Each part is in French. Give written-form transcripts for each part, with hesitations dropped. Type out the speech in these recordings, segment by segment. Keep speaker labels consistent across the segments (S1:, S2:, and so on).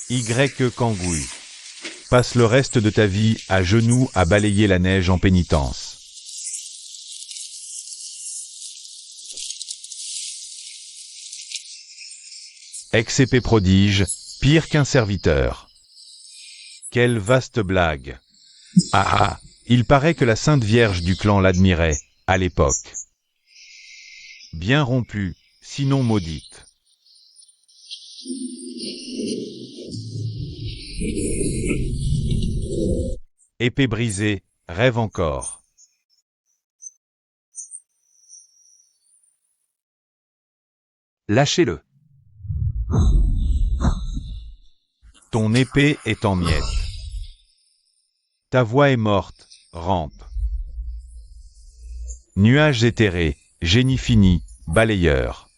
S1: Y. Kangouille. Passe le reste de ta vie à genoux à balayer la neige en pénitence. Ex-épée prodige, pire qu'un serviteur. Quelle vaste blague. Ah ah, il paraît que la Sainte Vierge du clan l'admirait, à l'époque. Bien rompue, sinon maudite. Épée brisée, rêve encore.
S2: Lâchez-le.
S1: Ton épée est en miettes. Ta voix est morte, rampe. Nuages éthérés, génie fini, balayeur.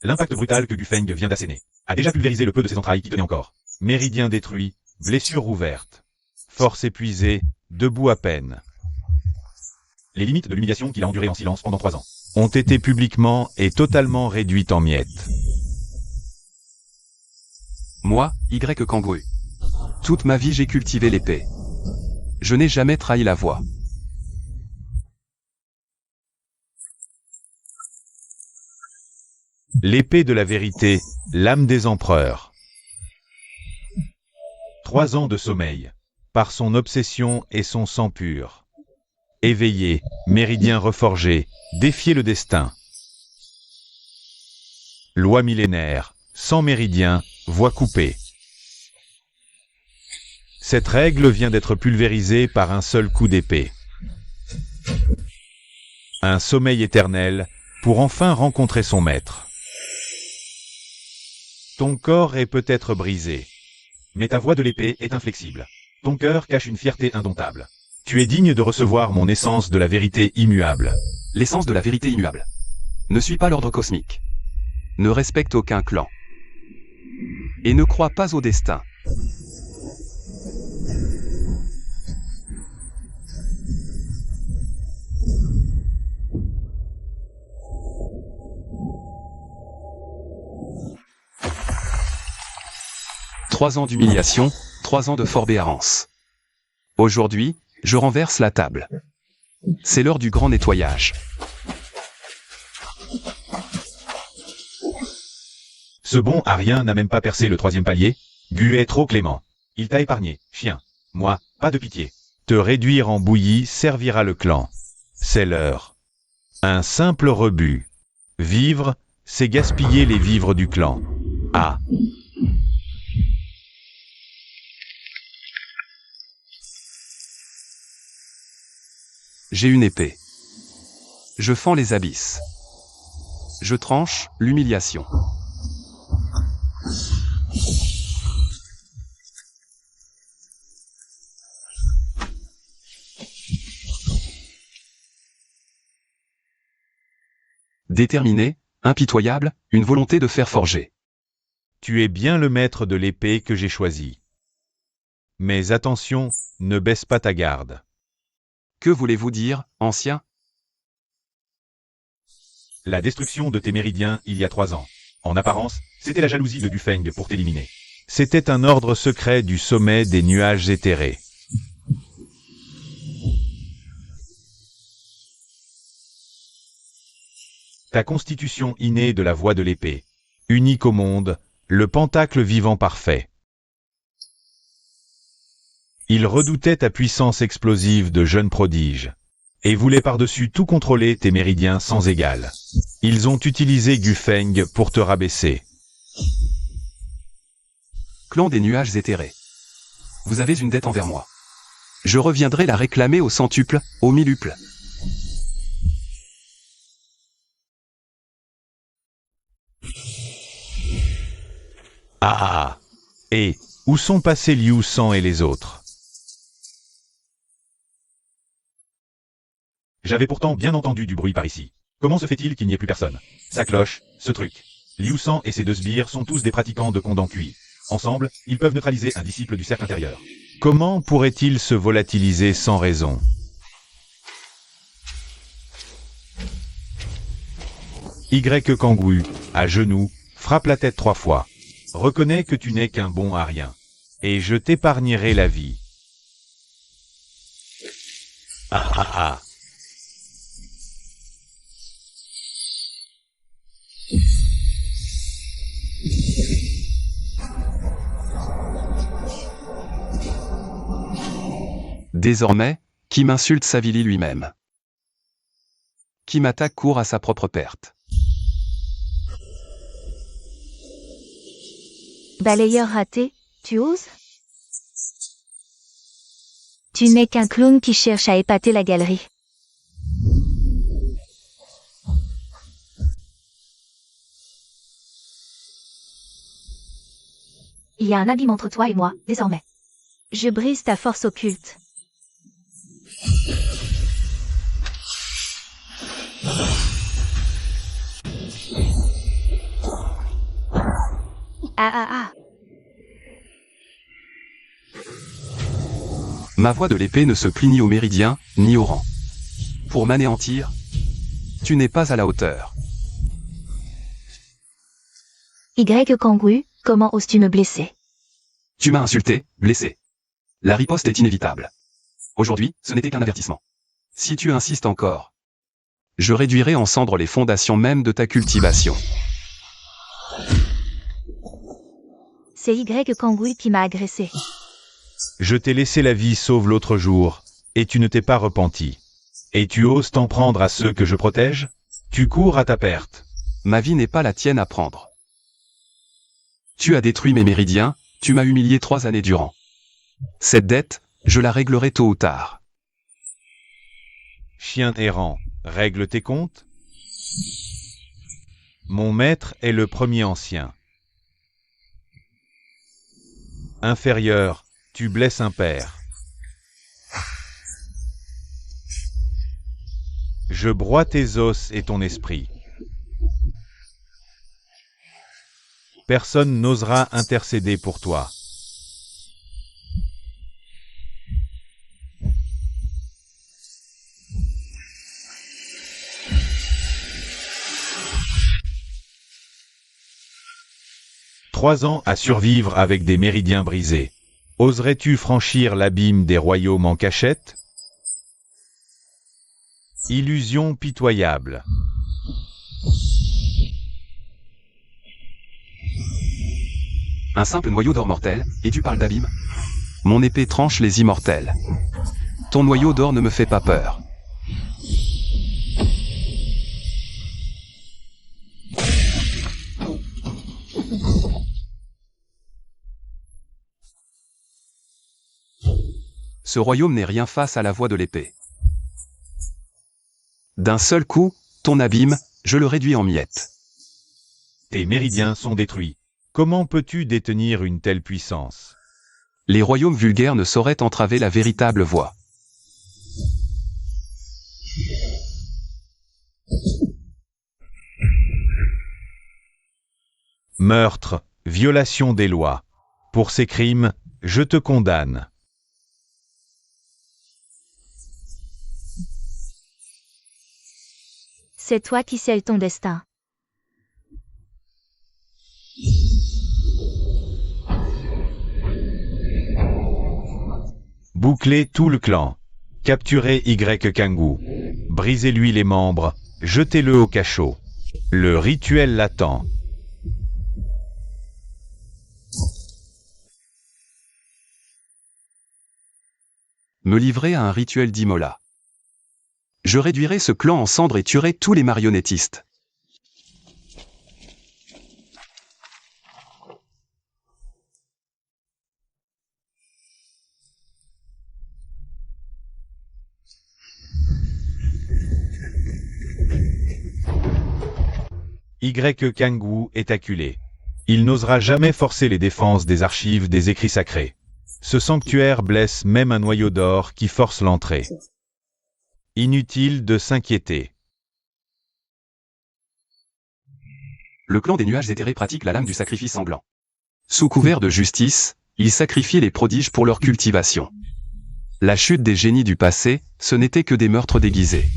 S1: L'impact brutal que Gufeng vient d'asséner a déjà pulvérisé le peu de ses entrailles qui tenaient encore. Méridien détruit, blessure ouverte. Force épuisée, debout à peine. Les limites de l'humiliation qu'il a endurée en silence pendant 3 ans ont été publiquement et totalement réduites en miettes.
S2: Moi, Y. Kangouille. Toute ma vie j'ai cultivé l'épée. Je n'ai jamais trahi la voie.
S1: L'épée de la vérité, l'âme des empereurs. 3 ans de sommeil, par son obsession et son sang pur. Éveillé, méridien reforgé, défier le destin. Loi millénaire, sans méridien, voie coupée. Cette règle vient d'être pulvérisée par un seul coup d'épée. Un sommeil éternel, pour enfin rencontrer son maître. Ton corps est peut-être brisé, mais ta voix de l'épée est inflexible. Ton cœur cache une fierté indomptable. Tu es digne de recevoir mon essence de la vérité immuable.
S2: L'essence de la vérité immuable. Ne suis pas l'ordre cosmique. Ne respecte aucun clan. Et ne crois pas au destin. Trois ans d'humiliation, 3 ans de forbearance. Aujourd'hui, je renverse la table. C'est l'heure du grand nettoyage.
S1: Ce bon à rien n'a même pas percé le 3e palier. Gu est trop clément. Il t'a épargné, chien. Moi, pas de pitié. Te réduire en bouillie servira le clan. C'est l'heure. Un simple rebut. Vivre, c'est gaspiller les vivres du clan. Ah.
S2: J'ai une épée. Je fends les abysses. Je tranche l'humiliation. Déterminé, impitoyable, une volonté de faire forger.
S1: Tu es bien le maître de l'épée que j'ai choisie. Mais attention, ne baisse pas ta garde.
S2: Que voulez-vous dire, ancien?
S1: La destruction de tes méridiens il y a 3 ans. En apparence, c'était la jalousie de Gufeng pour t'éliminer. C'était un ordre secret du sommet des nuages éthérés. Ta constitution innée de la voie de l'épée. Unique au monde, le pentacle vivant parfait. Il redoutait ta puissance explosive de jeune prodige, et voulait par-dessus tout contrôler tes méridiens sans égal. Ils ont utilisé Gufeng pour te rabaisser.
S2: Clan des nuages éthérés. Vous avez une dette envers moi. Je reviendrai la réclamer au centuple, au milluple.
S1: Ah. Et, où sont passés Liu San et les autres? J'avais pourtant bien entendu du bruit par ici. Comment se fait-il qu'il n'y ait plus personne? Ça cloche, ce truc. Liu San et ses deux sbires sont tous des pratiquants de Kondang Kui. Ensemble, ils peuvent neutraliser un disciple du cercle intérieur. Comment pourrait-il se volatiliser sans raison? Y. Kangwu, à genoux, frappe la tête 3 fois. Reconnais que tu n'es qu'un bon à rien. Et je t'épargnerai la vie. Ah ah ah.
S2: Désormais, qui m'insulte s'avilit lui-même. Qui m'attaque court à sa propre perte.
S3: Balayeur raté, tu oses? Tu n'es qu'un clown qui cherche à épater la galerie. Il y a un abîme entre toi et moi, désormais. Je brise ta force occulte. Ah ah ah.
S2: Ma voix de l'épée ne se plie ni au méridien, ni au rang. Pour m'anéantir, tu n'es pas à la hauteur.
S3: Y. Kangwu, comment oses-tu me blesser?
S2: Tu m'as insulté, blessé. La riposte est inévitable. Aujourd'hui, ce n'était qu'un avertissement. Si tu insistes encore, je réduirai en cendres les fondations même de ta cultivation.
S3: C'est Y. Kangwu qui m'a agressé.
S1: Je t'ai laissé la vie sauve l'autre jour, et tu ne t'es pas repenti. Et tu oses t'en prendre à ceux que je protège? Tu cours à ta perte.
S2: Ma vie n'est pas la tienne à prendre. Tu as détruit mes méridiens, tu m'as humilié 3 années durant. Cette dette, je la réglerai tôt ou tard.
S1: Chien errant, règle tes comptes? Mon maître est le premier ancien. Inférieur, tu blesses un père. Je broie tes os et ton esprit. Personne n'osera intercéder pour toi. Trois ans à survivre avec des méridiens brisés. Oserais-tu franchir l'abîme des royaumes en cachette? Illusion pitoyable.
S2: Un simple noyau d'or mortel, et tu parles d'abîme? Mon épée tranche les immortels. Ton noyau d'or ne me fait pas peur. Ce royaume n'est rien face à la voix de l'épée. D'un seul coup, ton abîme, je le réduis en miettes.
S1: Tes méridiens sont détruits. Comment peux-tu détenir une telle puissance?
S2: Les royaumes vulgaires ne sauraient entraver la véritable voie.
S1: Meurtre, violation des lois. Pour ces crimes, je te condamne.
S3: C'est toi qui scelles ton destin.
S1: Bouclez tout le clan. Capturez Y. Kangwu. Brisez-lui les membres. Jetez-le au cachot. Le rituel l'attend.
S2: Me livrer à un rituel d'Imola. Je réduirai ce clan en cendres et tuerai tous les marionnettistes.
S1: Y. Kangwu est acculé. Il n'osera jamais forcer les défenses des archives des écrits sacrés. Ce sanctuaire blesse même un noyau d'or qui force l'entrée. Inutile de s'inquiéter.
S2: Le clan des nuages éthérés pratique la lame du sacrifice sanglant. Sous couvert de justice, ils sacrifiaient les prodiges pour leur cultivation. La chute des génies du passé, ce n'était que des meurtres déguisés.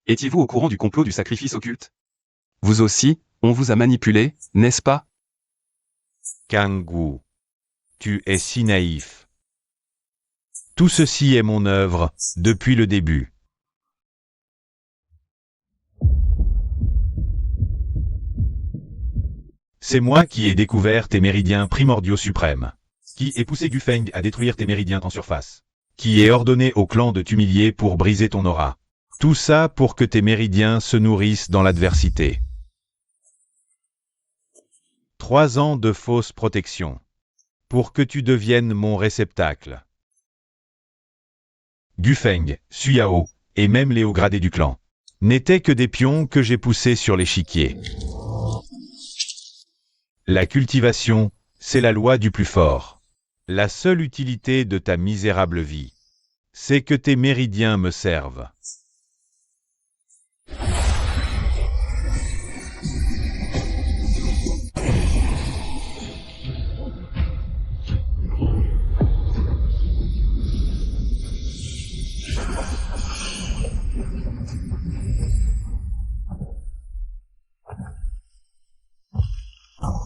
S2: Étiez-vous au courant du complot du sacrifice occulte? Vous aussi, on vous a manipulé, n'est-ce pas?
S1: Kangwu, tu es si naïf. Tout ceci est mon œuvre, depuis le début. C'est moi qui ai découvert tes méridiens primordiaux suprêmes. Qui ai poussé Gufeng à détruire tes méridiens en surface. Qui ai ordonné au clan de t'humilier pour briser ton aura. Tout ça pour que tes méridiens se nourrissent dans l'adversité. 3 ans de fausse protection. Pour que tu deviennes mon réceptacle. Gufeng, Suyao, et même les hauts gradés du clan, n'étaient que des pions que j'ai poussés sur l'échiquier. La cultivation, c'est la loi du plus fort. La seule utilité de ta misérable vie, c'est que tes méridiens me servent.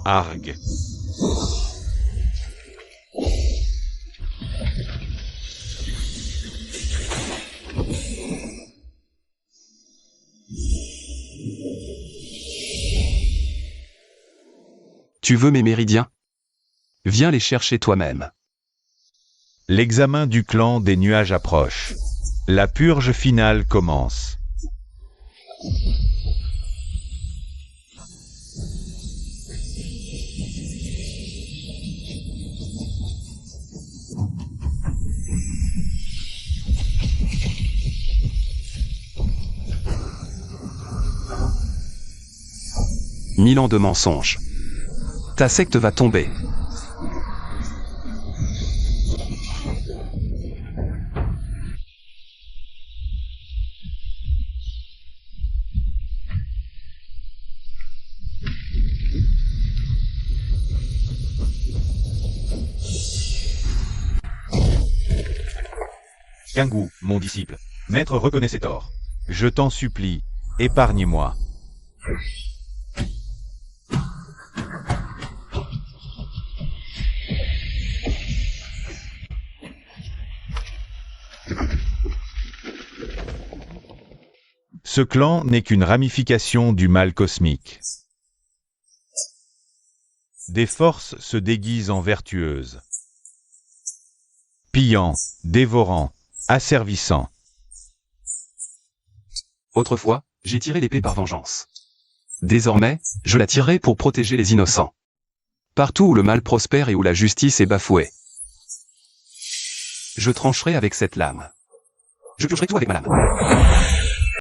S1: Arg.
S2: Tu veux mes méridiens? Viens les chercher toi-même.
S1: L'examen du clan des nuages approche. La purge finale commence.
S2: Mille ans de mensonges. Ta secte va tomber.
S1: Kangwu, mon disciple, maître reconnaît ses torts. Je t'en supplie, épargne-moi. Ce clan n'est qu'une ramification du mal cosmique. Des forces se déguisent en vertueuses. Pillant, dévorant, asservissant.
S2: Autrefois, j'ai tiré l'épée par vengeance. Désormais, je la tirerai pour protéger les innocents. Partout où le mal prospère et où la justice est bafouée, je trancherai avec cette lame. Je purgerai tout avec ma lame.